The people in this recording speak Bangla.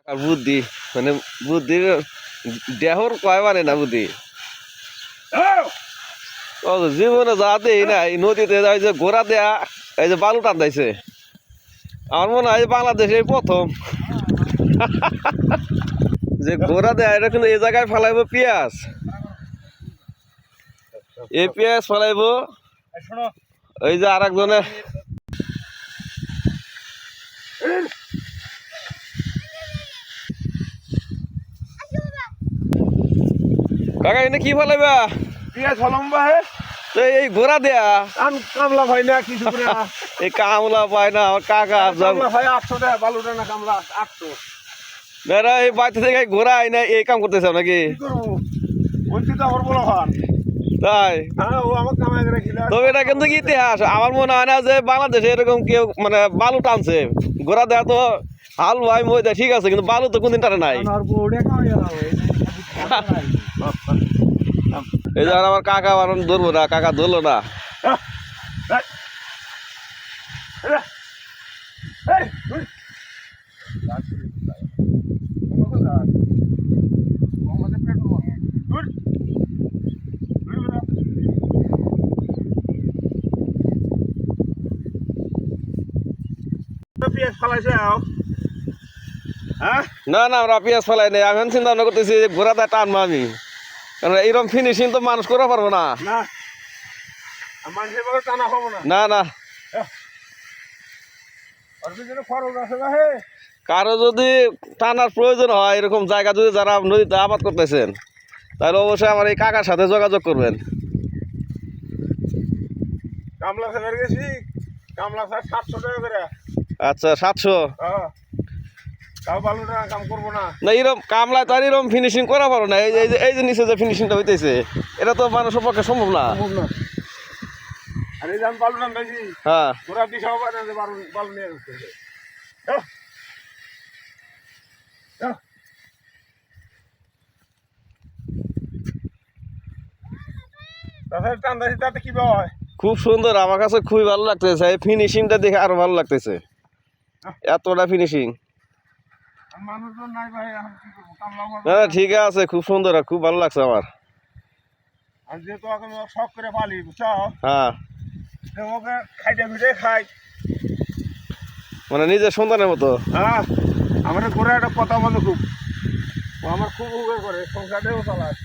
আর বুদ্ধি মানে বুদ্ধি দেহর কয় মানে না বুদ্ধি জীবনে যা দেই না এই নদীতে যাই যে ঘোড়া দেয়া এই যে বালু টানদাইছে আমার মনে হয় বাংলাদেশে প্রথম যে ঘোড়া দেয়া এটা কিন্তু এই জায়গায় ফেলাইবো পেঁয়াজ এই পেঁয়াজ ফেলাইবো ওই যে আর একজনে কাকা এনে কি ফেলাইবা পেঁয়াজ ফলাম ভাই এই ঘোড়া দেয়া কামলা ভাই না কিছু করে না এই কামলা পায় না আমার কাকা কামলা ভাই 800 টাকা বালুটা না কামলা 800 মেয়েরা এই বাড়িতে থেকে ঘোড়া আইনা এই কাম করতেছে নাকি কি করবো বলছি তো আমার বড় হান তাই হ্যাঁ ও আমার কামাই করে খিলা তবে এটা কিন্তু ইতিহাস আমার মনে হয় না যে বাংলাদেশে এরকম কেউ মানে বালু টানছে ঘোড়া দেয়া তো হাল ভাই ময়দা ঠিক আছে কিন্তু বালু তো কোনদিন টানে নাই এই যে আমার কাকা বারণ ধরবো না কাকা ধরলো না না না আমরা পেঁয়াজ ফেলাই নাই আমি চিন্তা ভাবনা করতেছি ঘোড়া দেয়া টানবো আমি কারণ এইরকম ফিনিশিং তো মানুষ করা পারবো না না না কারো যদি টানার প্রয়োজন হয় এরকম জায়গা যদি যারা নদীতে আবাদ করতেছেন তাহলে অবশ্যই আমার এই কাকার সাথে যোগাযোগ করবেন কামলা ফেলার গেছি কামলা 700 টাকা করে আচ্ছা 700 তাও বালুটা কাম করবো না না এরকম কামলায় তার এরকম ফিনিশিং করা পারো না এই যে নিচে যে ফিনিশিংটা হইতেছে এটা তো মানুষের পক্ষে সম্ভব না আর এই যে আমি বালু টানতেছি হ্যাঁ ঘোরা দিশাও পারে না বালু নিয়ে আসতে তাছাড়া টানতেছি তাতে কি হয় খুব সুন্দর আমার কাছে খুবই ভালো লাগতেছে এই ফিনিশিংটা দেখে আরো ভালো লাগতেছে এতটা ফিনিশিং মানুষজন নাই ভাই এখন কি করবো কামলা না ঠিক আছে খুব সুন্দর খুব ভালো লাগছে আমার আর যেহেতু এখন শখ করে পালি বুঝছো হ্যাঁ ওকে খাইতে ফিটে খাই মানে নিজের সন্তানের মতো হ্যাঁ আমার ঘোরা একটা কথা বলে খুব ও আমার খুব উপকার করে সংসারটাও চালায়